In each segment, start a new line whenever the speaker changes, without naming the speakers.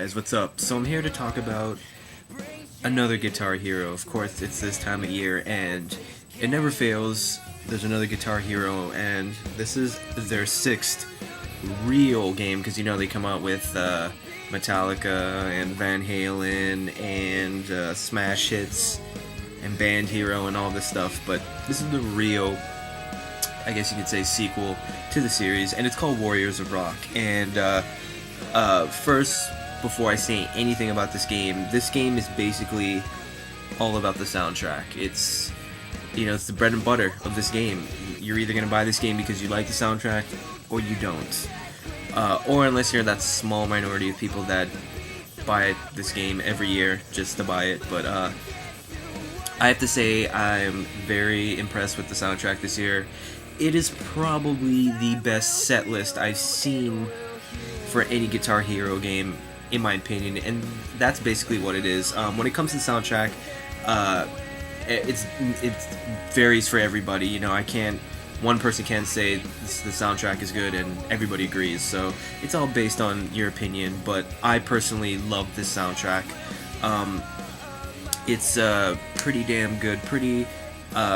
guys, what's up? So I'm here to talk about another Guitar Hero. Of course, it's this time of year, and it never fails. There's another Guitar Hero, and this is their sixth real game, because they come out with Metallica and Van Halen and Smash Hits and Band Hero and all this stuff, but this is the real, I guess you could say, sequel to the series, and it's called Warriors of Rock. And first, before I say anything about this game is basically all about the soundtrack. It's it's the bread and butter of this game. You're either going to buy this game because you like the soundtrack, or you don't. Or unless you're that small minority of people that buy this game every year just to buy it. But I have to say, I'm very impressed with the soundtrack this year. It is probably the best set list I've seen for any Guitar Hero game, in my opinion, and that's basically what it is. When it comes to the soundtrack, it varies for everybody. One person can't say the soundtrack is good and everybody agrees, so it's all based on your opinion, but I personally love this soundtrack. It's pretty damn good, pretty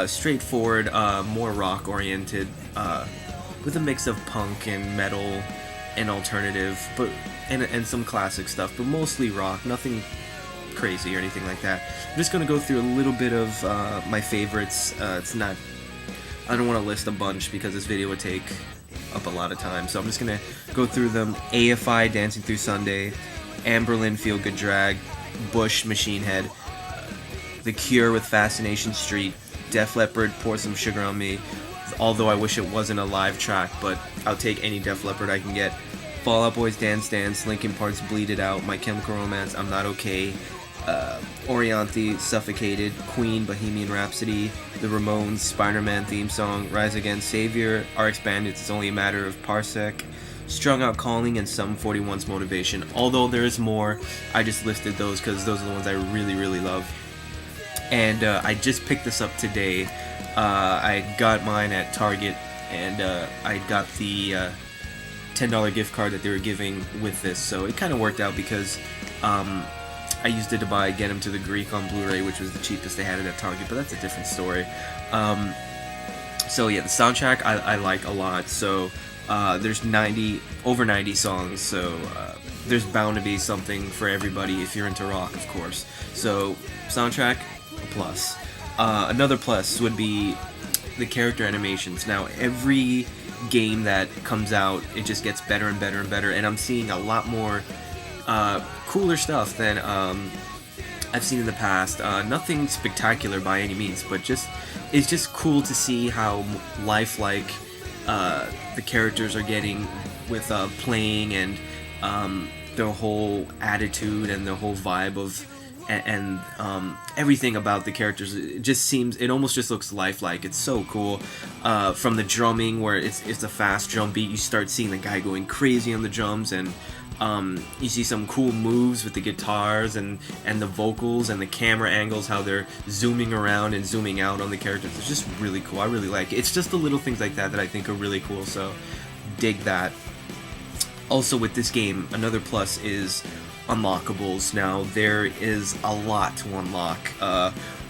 straightforward, more rock oriented, with a mix of punk and metal and alternative, but and some classic stuff, but mostly rock, nothing crazy or anything like that. I'm just going to go through a little bit of my favorites. I don't want to list a bunch because this video would take up a lot of time, so I'm just going to go through them. AFI, Dancing Through Sunday, Anberlin, Feel Good Drag, Bush, Machine Head, The Cure with Fascination Street, Def Leppard, Pour Some Sugar on Me, although I wish it wasn't a live track, but I'll take any Def Leppard I can get. Fall Out Boy's Dance Dance, Linkin Park's Bleed It Out, My Chemical Romance, I'm Not Okay, Orianthi, Suffocated, Queen, Bohemian Rhapsody, The Ramones, Spider-Man theme song, Rise Against, Savior, RX Bandits, It's Only a Matter of Parsec, Strung Out Calling, and Sum 41's Motivation. Although there is more, I just listed those because those are the ones I really, really love. And I just picked this up today. I got mine at Target, and I got the $10 gift card that they were giving with this, so it kind of worked out because I used it to buy Get 'Em to the Greek on Blu-ray, which was the cheapest they had it at Target, but that's a different story. So yeah, the soundtrack I like a lot. So there's over 90 songs, so there's bound to be something for everybody if you're into rock, of course. So soundtrack, a plus. Another plus would be the character animations. Now, every game that comes out, it just gets better and better and better, and I'm seeing a lot more cooler stuff than I've seen in the past. Nothing spectacular by any means, but it's just cool to see how lifelike the characters are getting with playing, and their whole attitude and the whole vibe of and everything about the characters. It almost just looks lifelike. It's so cool. From the drumming, where it's a fast drum beat, you start seeing the guy going crazy on the drums, and you see some cool moves with the guitars and the vocals and the camera angles, how they're zooming around and zooming out on the characters. It's just really cool. I really like it. It's just the little things like that I think are really cool, so dig that. Also, with this game, another plus is unlockables. Now, there is a lot to unlock,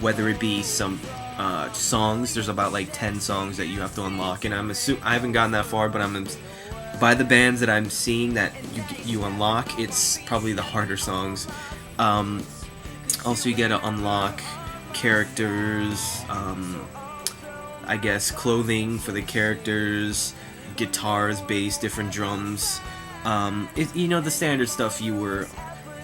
whether it be some songs. There's about like 10 songs that you have to unlock, and I haven't gotten that far, but by the bands that I'm seeing that you unlock, it's probably the harder songs. Also, you get to unlock characters, I guess clothing for the characters, guitars, bass, different drums, the standard stuff you were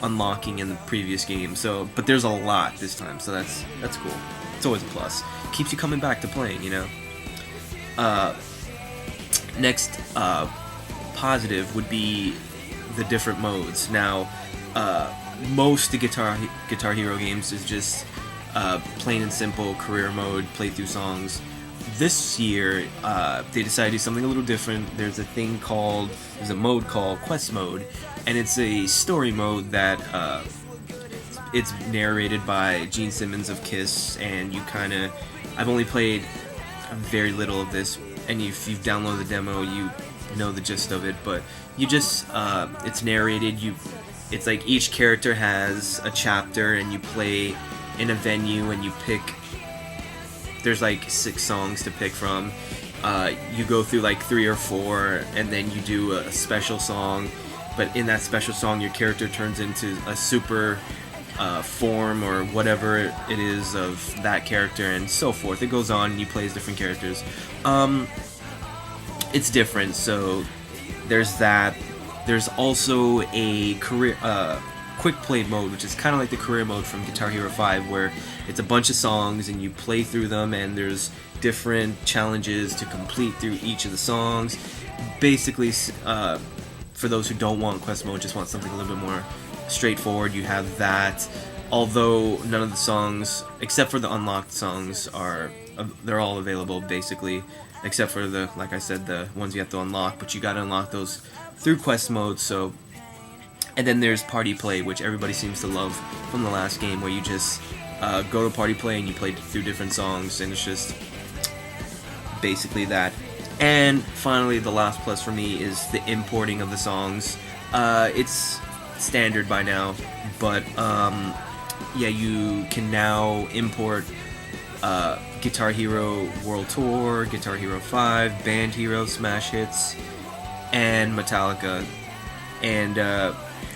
unlocking in the previous game. So, but there's a lot this time, so that's cool. It's always a plus. Keeps you coming back to playing, Next, positive would be the different modes. Now, most the Guitar Hero games is just plain and simple career mode, play through songs. This year, they decided to do something a little different. There's a mode called Quest Mode, and it's a story mode that it's narrated by Gene Simmons of Kiss, and I've only played very little of this, and if you've downloaded the demo, you know the gist of it, but you just, it's narrated, it's like each character has a chapter, and you play in a venue, and you pick. There's like 6 songs to pick from. You go through like 3 or 4, and then you do a special song. But in that special song, your character turns into a super form or whatever it is of that character, and so forth. It goes on, and you play as different characters. It's different, so there's that. There's also a career quick play mode, which is kind of like the career mode from Guitar Hero 5, where it's a bunch of songs and you play through them, and there's different challenges to complete through each of the songs. Basically, for those who don't want quest mode, just want something a little bit more straightforward, you have that. Although none of the songs, except for the unlocked songs, they're all available basically, except for the, like I said, the ones you have to unlock, but you gotta unlock those through quest mode. So, and then there's party play, which everybody seems to love from the last game, where you just go to party play and you play through different songs, and it's just basically that. And finally, the last plus for me is the importing of the songs. It's standard by now, but yeah, you can now import Guitar Hero World Tour, Guitar Hero 5, Band Hero, Smash Hits, and Metallica, and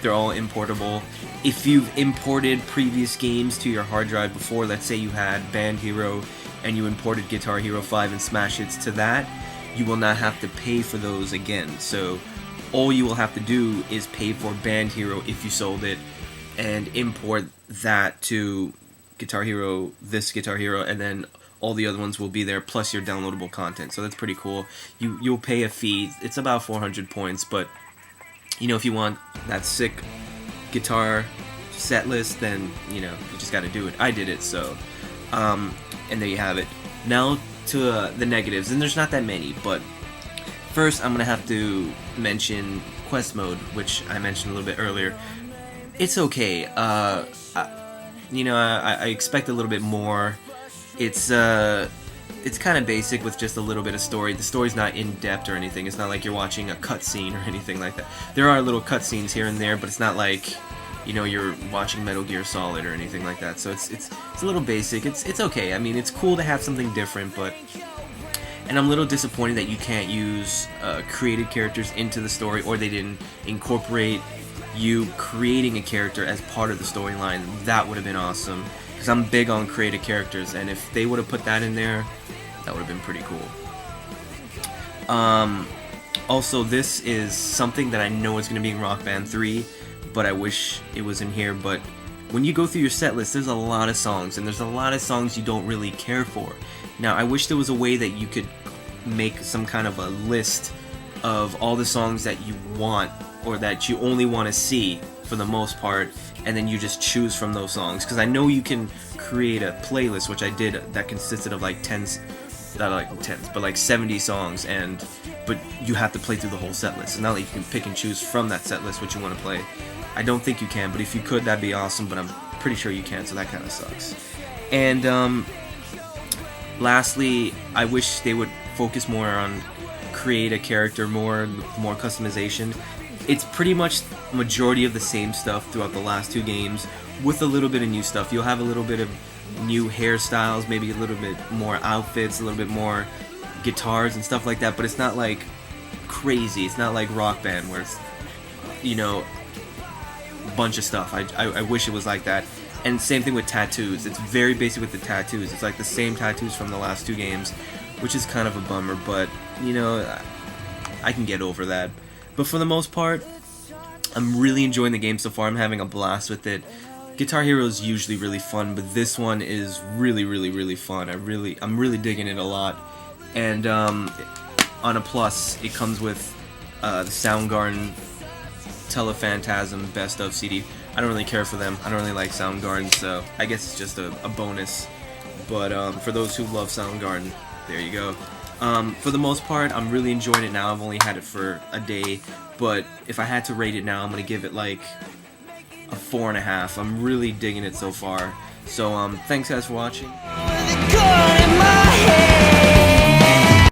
they're all importable. If you've imported previous games to your hard drive before, let's say you had Band Hero and you imported Guitar Hero 5 and Smash Hits to that, you will not have to pay for those again. So all you will have to do is pay for Band Hero if you sold it, and import that to Guitar Hero, this Guitar Hero, and then all the other ones will be there, plus your downloadable content. So that's pretty cool. You'll pay a fee. It's about 400 points, but you know, if you want that sick guitar set list, then you know, you just got to do it. I did it, so and there you have it. Now to the negatives, and there's not that many, but first I'm gonna have to mention quest mode, which I mentioned a little bit earlier. It's okay. I expect a little bit more. It's kind of basic with just a little bit of story. The story's not in depth or anything. It's not like you're watching a cutscene or anything like that. There are little cutscenes here and there, but it's not like, you know, you're watching Metal Gear Solid or anything like that. So it's a little basic. It's okay. I mean, it's cool to have something different, but. And I'm a little disappointed that you can't use created characters into the story, or they didn't incorporate you creating a character as part of the storyline. That would have been awesome, because I'm big on created characters, and if they would have put that in there, that would have been pretty cool. Also, this is something that I know is going to be in Rock Band 3, but I wish it was in here. But when you go through your set list, there's a lot of songs, and there's a lot of songs you don't really care for. Now, I wish there was a way that you could make some kind of a list of all the songs that you want, or that you only want to see for the most part, and then you just choose from those songs. Because I know you can create a playlist, which I did, that consisted of like 70 songs, but you have to play through the whole set list. It's not like you can pick and choose from that set list what you want to play. I don't think you can, but if you could, that'd be awesome, but I'm pretty sure you can, so that kind of sucks. And lastly, I wish they would focus more on create a character, more customization. It's pretty much majority of the same stuff throughout the last 2 games, with a little bit of new stuff. You'll have a little bit of new hairstyles, maybe a little bit more outfits, a little bit more guitars and stuff like that, but it's not like crazy. It's not like Rock Band, where it's, you know, a bunch of stuff. I wish it was like that. And same thing with tattoos. It's very basic with the tattoos. It's like the same tattoos from the last 2 games, which is kind of a bummer, but, you know, I can get over that. But for the most part, I'm really enjoying the game so far. I'm having a blast with it. Guitar Hero is usually really fun, but this one is really, really, really fun. I'm really digging it a lot. And on a plus, it comes with the Soundgarden Telephantasm Best of CD. I don't really care for them. I don't really like Soundgarden, so I guess it's just a bonus. But for those who love Soundgarden, there you go. For the most part, I'm really enjoying it now. I've only had it for a day, but if I had to rate it now, I'm going to give it like a 4.5. I'm really digging it so far. So thanks guys for watching.